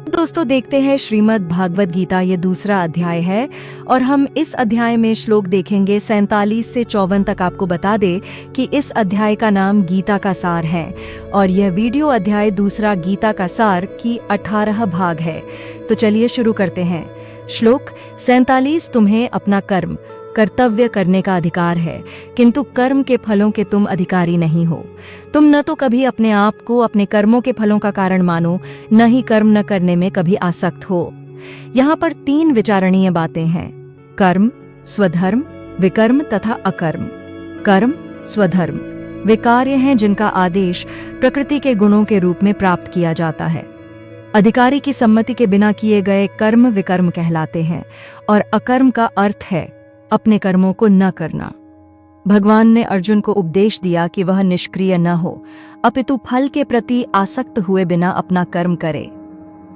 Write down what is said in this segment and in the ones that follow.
दोस्तों देखते हैं श्रीमद् भागवत गीता, ये दूसरा अध्याय है और हम इस अध्याय में श्लोक देखेंगे 47 से 54 तक। आपको बता दे कि इस अध्याय का नाम गीता का सार है और यह वीडियो अध्याय दूसरा गीता का सार की 18 भाग है। तो चलिए शुरू करते हैं। श्लोक 47। तुम्हें अपना कर्तव्य करने का अधिकार है, किंतु कर्म के फलों के तुम अधिकारी नहीं हो। तुम न तो कभी अपने आप को अपने कर्मों के फलों का कारण मानो, न ही कर्म न करने में कभी आसक्त हो। यहाँ पर 3 विचारणीय बातें हैं: कर्म, स्वधर्म, विकर्म तथा अकर्म। कर्म, स्वधर्म वे कार्य हैं जिनका आदेश प्रकृति के गुणों के रूप में प्राप्त किया जाता है। अधिकारी की सम्मति के बिना किए गए कर्म विकर्म कहलाते हैं और अकर्म का अर्थ है अपने कर्मों को न करना। भगवान ने अर्जुन को उपदेश दिया कि वह निष्क्रिय न हो, अपितु फल के प्रति आसक्त हुए बिना अपना कर्म करे।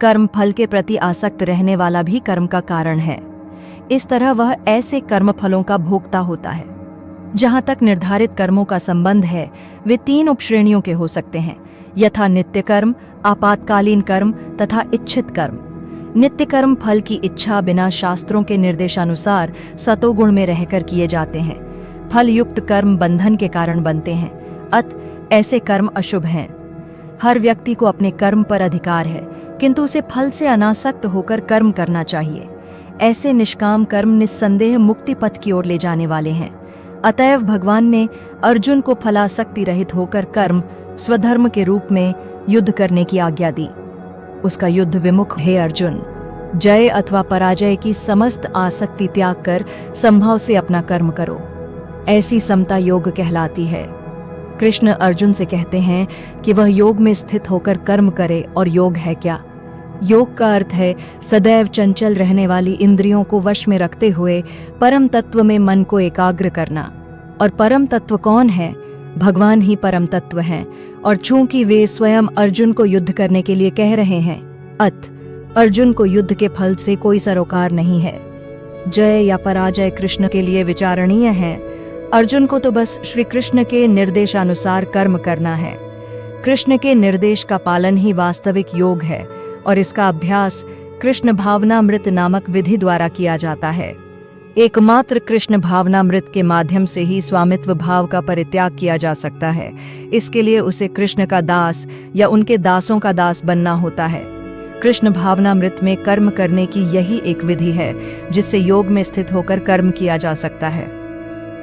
कर्म फल के प्रति आसक्त रहने वाला भी कर्म का कारण है। इस तरह वह ऐसे कर्म फलों का भोक्ता होता है। जहां तक निर्धारित कर्मों का संबंध है, वे 3 उपश्रेणियों के हो सकते हैं: यथा नित्य कर्म, आपातकालीन कर्म तथा इच्छित कर्म। नित्य कर्म फल की इच्छा बिना शास्त्रों के निर्देशानुसार सतोगुण में रहकर किए जाते हैं। फल युक्त कर्म बंधन के कारण बनते हैं, अतः ऐसे कर्म अशुभ हैं। हर व्यक्ति को अपने कर्म पर अधिकार है, किंतु उसे फल से अनासक्त होकर कर्म करना चाहिए। ऐसे निष्काम कर्म निस्संदेह मुक्ति पथ की ओर ले जाने वाले हैं। अतएव भगवान ने अर्जुन को फलासक्ति रहित होकर कर्म स्वधर्म के रूप में युद्ध करने की आज्ञा दी। उसका युद्ध विमुख हे अर्जुन, जय अथवा पराजय की समस्त आसक्ति त्याग कर संभव से अपना कर्म करो। ऐसी समता योग कहलाती है। कृष्ण अर्जुन से कहते हैं कि वह योग में स्थित होकर कर्म करे। और योग है क्या? योग का अर्थ है सदैव चंचल रहने वाली इंद्रियों को वश में रखते हुए परम तत्व में मन को एकाग्र करना। और परम तत्व कौन है? भगवान ही परम तत्व हैं। और चूंकि वे स्वयं अर्जुन को युद्ध करने के लिए कह रहे हैं, अतः अर्जुन को युद्ध के फल से कोई सरोकार नहीं है। जय या पराजय कृष्ण के लिए विचारणीय है। अर्जुन को तो बस श्री कृष्ण के निर्देशानुसार कर्म करना है। कृष्ण के निर्देश का पालन ही वास्तविक योग है और इसका अभ्यास कृष्ण भावनामृत नामक विधि द्वारा किया जाता है। एकमात्र कृष्ण भावनामृत के माध्यम से ही स्वामित्व भाव का परित्याग किया जा सकता है। इसके लिए उसे कृष्ण का दास या उनके दासों का दास बनना होता है। कृष्ण भावनामृत में कर्म करने की यही एक विधि है जिससे योग में स्थित होकर कर्म किया जा सकता है।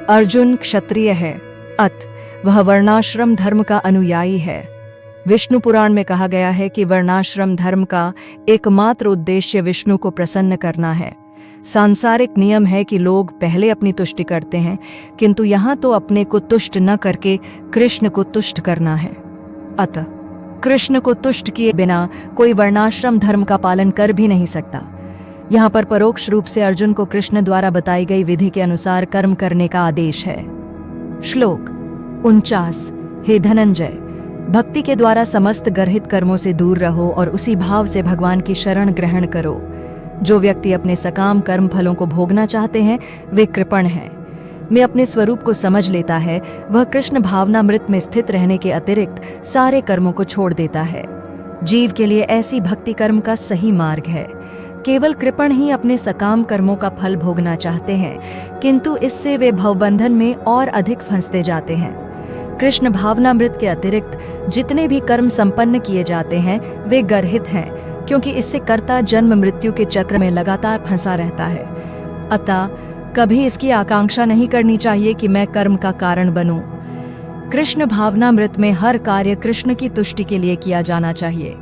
अर्जुन क्षत्रिय है, अतः वह वर्णाश्रम धर्म का अनुयायी है। विष्णु पुराण में कहा गया है कि वर्णाश्रम धर्म का एकमात्र उद्देश्य विष्णु को प्रसन्न करना है। सांसारिक नियम है कि लोग पहले अपनी तुष्टि करते हैं, किंतु यहाँ तो अपने को तुष्ट न करके कृष्ण को तुष्ट करना है। अतः कृष्ण को तुष्ट किए बिना कोई वर्णाश्रम धर्म का पालन कर भी नहीं सकता। यहाँ पर परोक्ष रूप से अर्जुन को कृष्ण द्वारा बताई गई विधि के अनुसार कर्म करने का आदेश है। श्लोक 49। हे धनंजय, भक्ति के द्वारा समस्त गर्हित कर्मों से दूर रहो और उसी भाव से भगवान की शरण ग्रहण करो। जो व्यक्ति अपने सकाम कर्म फलों को भोगना चाहते हैं वे कृपण हैं। में अपने स्वरूप को समझ लेता है, वह कृष्ण भावनामृत में स्थित रहने के अतिरिक्त सारे कर्मों को छोड़ देता है। जीव के लिए ऐसी भक्ति कर्म का सही मार्ग है। केवल कृपण ही अपने सकाम कर्मों का फल भोगना चाहते हैं, किंतु इससे वे भवबंधन में और अधिक फंसते जाते हैं। कृष्ण भावनामृत के अतिरिक्त जितने भी कर्म संपन्न किए जाते हैं वे गर्हित हैं, क्योंकि इससे कर्ता जन्म मृत्यु के चक्र में लगातार फंसा रहता है। अतः कभी इसकी आकांक्षा नहीं करनी चाहिए कि मैं कर्म का कारण बनूं। कृष्ण भावनामृत में हर कार्य कृष्ण की तुष्टि के लिए किया जाना चाहिए।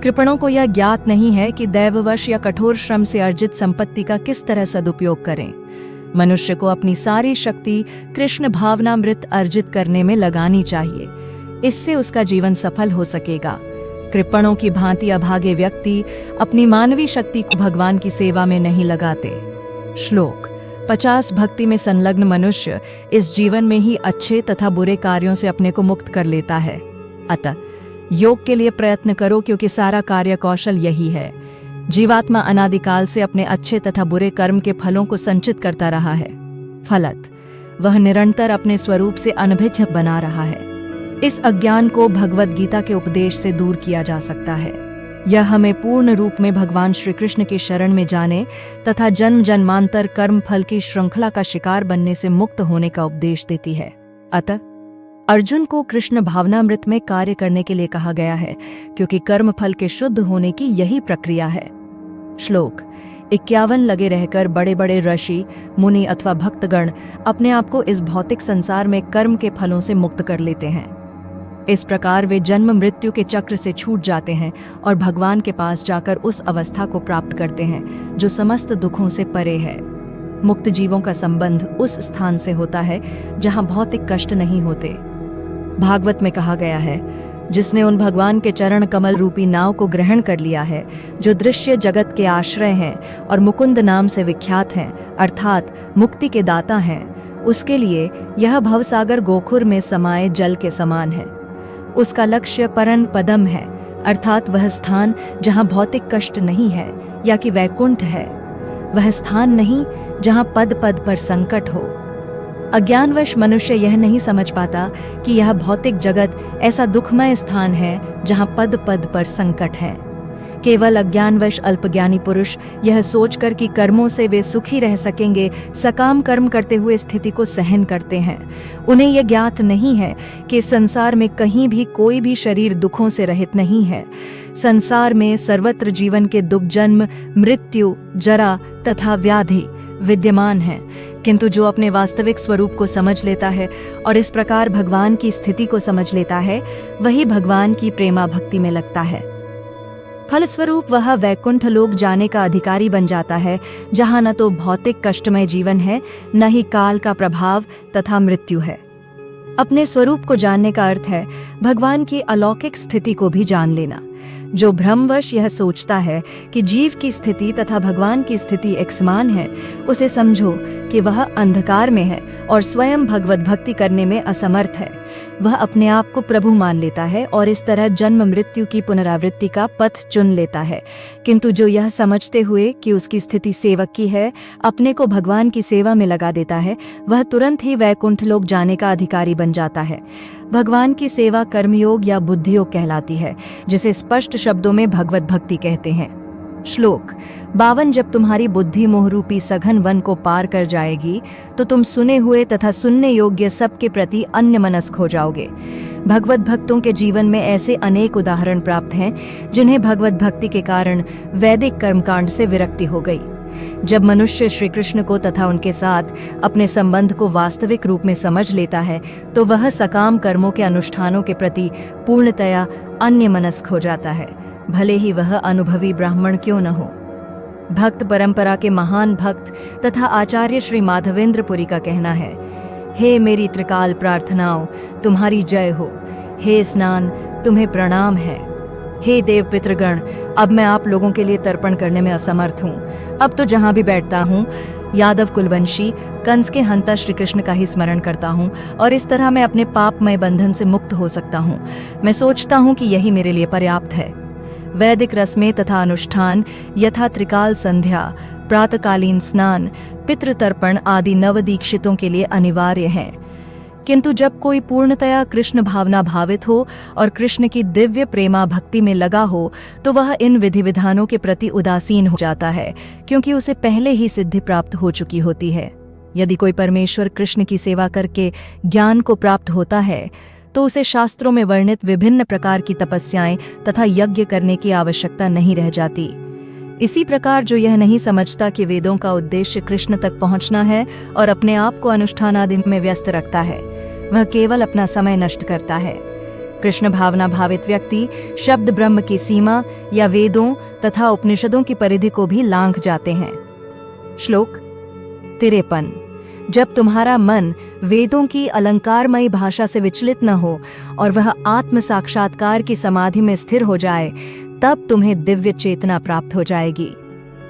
कृपणों को यह ज्ञात नहीं है कि दैववश या कठोर श्रम से अर्जित संपत्ति का किस तरह सदुपयोग करें। मनुष्य को अपनी सारी शक्ति कृष्ण भावनामृत अर्जित करने में लगानी चाहिए। इससे उसका जीवन सफल हो सकेगा। कृपणों की भांति अभागे व्यक्ति अपनी मानवीय शक्ति को भगवान की सेवा में नहीं लगाते। श्लोक 50। भक्ति में संलग्न मनुष्य इस जीवन में ही अच्छे तथा बुरे कार्यों से अपने को मुक्त कर लेता है। अतः योग के लिए प्रयत्न करो, क्योंकि सारा कार्य कौशल यही है। जीवात्मा अनादिकाल से अपने अच्छे तथा बुरे कर्म के फलों को संचित करता रहा है। फलत वह निरंतर अपने स्वरूप से अनभिज्ञ बना रहा है। इस अज्ञान को भगवद गीता के उपदेश से दूर किया जा सकता है। यह हमें पूर्ण रूप में भगवान श्री कृष्ण के शरण में जाने तथा जन्म जन्मांतर कर्म फल की श्रृंखला का शिकार बनने से मुक्त होने का उपदेश देती है। अतः अर्जुन को कृष्ण भावनामृत में कार्य करने के लिए कहा गया है, क्योंकि कर्म फल के शुद्ध होने की यही प्रक्रिया है। श्लोक 51 लगे रहकर बड़े बड़े ऋषि, मुनि अथवा भक्तगण अपने आप को इस भौतिक संसार में कर्म के फलों से मुक्त कर लेते हैं। इस प्रकार वे जन्म मृत्यु के चक्र से छूट जाते हैं और भगवान के पास जाकर उस अवस्था को प्राप्त करते हैं जो समस्त दुखों से परे है। मुक्त जीवों का संबंध उस स्थान से होता है जहां भौतिक कष्ट नहीं होते। भागवत में कहा गया है, जिसने उन भगवान के चरण कमल रूपी नाव को ग्रहण कर लिया है, जो दृश्य जगत के आश्रय हैं और मुकुंद नाम से विख्यात हैं, अर्थात मुक्ति के दाता हैं, उसके लिए यह भवसागर गोखुर में समाये जल के समान है। उसका लक्ष्य परम पदम है, अर्थात वह स्थान जहां भौतिक कष्ट नहीं है या कि वैकुंठ है। वह स्थान नहीं जहां पद पद पर संकट हो। अज्ञानवश मनुष्य यह नहीं समझ पाता कि यह भौतिक जगत ऐसा दुखमय स्थान है जहां पद पद पर संकट है। केवल अज्ञानवश अल्पज्ञानी पुरुष यह सोचकर कि कर्मों से वे सुखी रह सकेंगे, सकाम कर्म करते हुए स्थिति को सहन करते हैं। उन्हें यह ज्ञात नहीं है कि संसार में कहीं भी कोई भी शरीर दुखों से रहित नहीं है। संसार में सर्वत्र जीवन के दुख, जन्म, मृत्यु, जरा तथा व्याधि विद्यमान है। किंतु जो अपने वास्तविक स्वरूप को समझ लेता है और इस प्रकार भगवान की स्थिति को समझ लेता है, वही भगवान की प्रेमा भक्ति में लगता है। फलस्वरूप वह वैकुंठ लोक जाने का अधिकारी बन जाता है, जहां न तो भौतिक कष्टमय जीवन है, न ही काल का प्रभाव तथा मृत्यु है। अपने स्वरूप को जानने का अर्थ है भगवान की अलौकिक स्थिति को भी जान लेना। जो भ्रमवश यह सोचता है कि जीव की स्थिति तथा भगवान की स्थिति एक समान है, उसे समझो कि वह अंधकार में है और स्वयं भगवत भक्ति करने में असमर्थ है। वह अपने आप को प्रभु मान लेता है और इस तरह जन्म मृत्यु की पुनरावृत्ति का पथ चुन लेता है। किंतु जो यह समझते हुए कि उसकी स्थिति सेवक की है, अपने को भगवान की सेवा में लगा देता है, वह तुरंत ही वैकुंठ लोक जाने का अधिकारी बन जाता है। भगवान की सेवा कर्मयोग या बुद्धियोग कहलाती है, जिसे स्पष्ट शब्दों में भगवत भक्ति कहते हैं। श्लोक 52 जब तुम्हारी बुद्धि मोहरूपी सघन वन को पार कर जाएगी, तो तुम सुने हुए तथा सुनने योग्य सबके प्रति अन्यमनस्क हो जाओगे। भगवत भक्तों के जीवन में ऐसे अनेक उदाहरण प्राप्त हैं, जिन्हें भगवत भक्ति के कारण वैदिक कर्मकांड से विरक्ति हो गई। जब मनुष्य श्री कृष्ण को तथा उनके साथ अपने संबंध को वास्तविक रूप में समझ लेता है, तो वह सकाम कर्मों के अनुष्ठानों के प्रति पूर्णतया अन्यमनस्क हो जाता है, भले ही वह अनुभवी ब्राह्मण क्यों न हो। भक्त परंपरा के महान भक्त तथा आचार्य श्री माधवेंद्रपुरी का कहना है, हे मेरी त्रिकाल प्रार्थनाओं, तुम्हारी जय हो। हे स्नान, तुम्हें प्रणाम है। हे देव पितृगण, अब मैं आप लोगों के लिए तर्पण करने में असमर्थ हूँ। अब तो जहाँ भी बैठता हूँ, यादव कुलवंशी कंस के हंता श्री कृष्ण का ही स्मरण करता हूँ और इस तरह मैं अपने पापमय बंधन से मुक्त हो सकता हूँ। मैं सोचता हूँ कि यही मेरे लिए पर्याप्त है। वैदिक रस्में तथा अनुष्ठान यथा त्रिकाल संध्या, प्रातकालीन स्नान, पितृतर्पण आदि नवदीक्षितों के लिए अनिवार्य हैं। किंतु जब कोई पूर्णतया कृष्ण भावना भावित हो और कृष्ण की दिव्य प्रेमा भक्ति में लगा हो, तो वह इन विधि विधानों के प्रति उदासीन हो जाता है, क्योंकि उसे पहले ही सिद्धि प्राप्त हो चुकी होती है। यदि कोई परमेश्वर कृष्ण की सेवा करके ज्ञान को प्राप्त होता है, तो उसे शास्त्रों में वर्णित विभिन्न प्रकार की तपस्याएं तथा यज्ञ करने की आवश्यकता नहीं रह जाती। इसी प्रकार जो यह नहीं समझता कि वेदों का उद्देश्य कृष्ण तक पहुंचना है और अपने आप को अनुष्ठान आदि में व्यस्त रखता है, वह केवल अपना समय नष्ट करता है। कृष्ण भावना भावित व्यक्ति शब्द ब्रह्म की सीमा या वेदों तथा उपनिषदों की परिधि को भी लांघ जाते हैं। श्लोक 53 जब तुम्हारा मन वेदों की अलंकारमयी भाषा से विचलित न हो और वह आत्म साक्षात्कार की समाधि में स्थिर हो जाए, तब तुम्हें दिव्य चेतना प्राप्त हो जाएगी।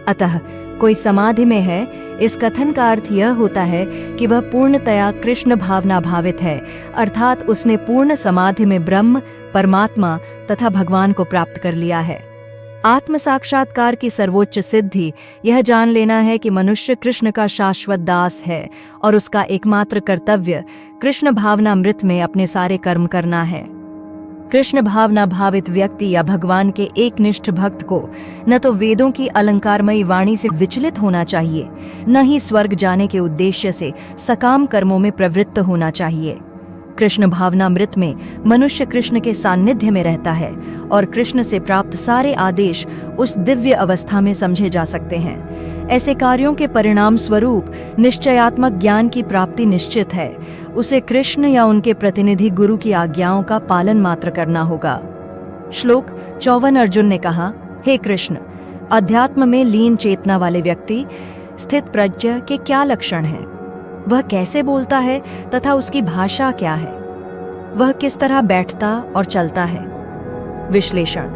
अतः कोई समाधि में है, इस कथन का अर्थ यह होता है कि वह पूर्णतया कृष्ण भावना भावित है, अर्थात उसने पूर्ण समाधि में ब्रह्म, परमात्मा तथा भगवान को प्राप्त कर लिया है। आत्म साक्षात्कार की सर्वोच्च सिद्धि यह जान लेना है कि मनुष्य कृष्ण का शाश्वत दास है और उसका एकमात्र कर्तव्य कृष्ण भावनामृत में अपने सारे कर्म करना है। कृष्ण भावना भावित व्यक्ति या भगवान के एक निष्ठ भक्त को न तो वेदों की अलंकारमयी वाणी से विचलित होना चाहिए, न ही स्वर्ग जाने के उद्देश्य से सकाम कर्मों में प्रवृत्त होना चाहिए। कृष्ण भावनामृत में मनुष्य कृष्ण के सान्निध्य में रहता है और कृष्ण से प्राप्त सारे आदेश उस दिव्य अवस्था में समझे जा सकते हैं। ऐसे कार्यों के परिणाम स्वरूप निश्चयात्मक ज्ञान की प्राप्ति निश्चित है। उसे कृष्ण या उनके प्रतिनिधि गुरु की आज्ञाओं का पालन मात्र करना होगा। श्लोक 54 अर्जुन ने कहा, हे कृष्ण, अध्यात्म में लीन चेतना वाले व्यक्ति स्थित प्रज्ञ के क्या लक्षण हैं? वह कैसे बोलता है तथा उसकी भाषा क्या है? वह किस तरह बैठता और चलता है? विश्लेषण: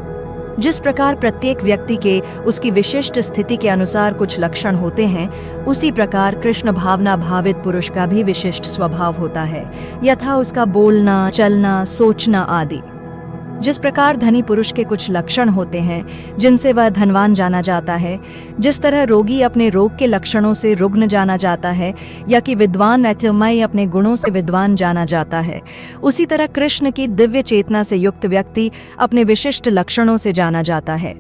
जिस प्रकार प्रत्येक व्यक्ति के उसकी विशिष्ट स्थिति के अनुसार कुछ लक्षण होते हैं, उसी प्रकार कृष्ण भावना भावित पुरुष का भी विशिष्ट स्वभाव होता है, यथा उसका बोलना, चलना, सोचना आदि। जिस प्रकार धनी पुरुष के कुछ लक्षण होते हैं जिनसे वह धनवान जाना जाता है, जिस तरह रोगी अपने रोग के लक्षणों से रुग्ण जाना जाता है या कि विद्वान अत्यमय अपने गुणों से विद्वान जाना जाता है, उसी तरह कृष्ण की दिव्य चेतना से युक्त व्यक्ति अपने विशिष्ट लक्षणों से जाना जाता है।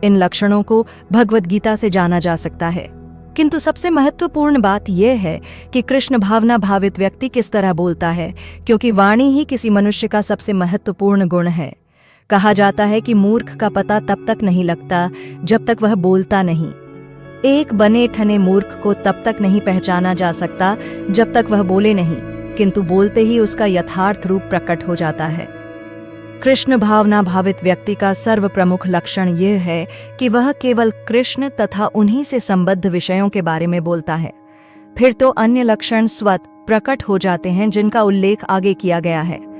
इन लक्षणों को भगवद गीता से जाना जा सकता है। किंतु सबसे महत्वपूर्ण बात यह है कि कृष्ण भावना भावित व्यक्ति किस तरह बोलता है, क्योंकि वाणी ही किसी मनुष्य का सबसे महत्वपूर्ण गुण है। कहा जाता है कि मूर्ख का पता तब तक नहीं लगता जब तक वह बोलता नहीं। एक बने ठने मूर्ख को तब तक नहीं पहचाना जा सकता जब तक वह बोले नहीं, किंतु बोलते ही उसका यथार्थ रूप प्रकट हो जाता है। कृष्ण भावना भावित व्यक्ति का सर्व प्रमुख लक्षण यह है कि वह केवल कृष्ण तथा उन्हीं से संबद्ध विषयों के बारे में बोलता है। फिर तो अन्य लक्षण स्वतः प्रकट हो जाते हैं जिनका उल्लेख आगे किया गया है।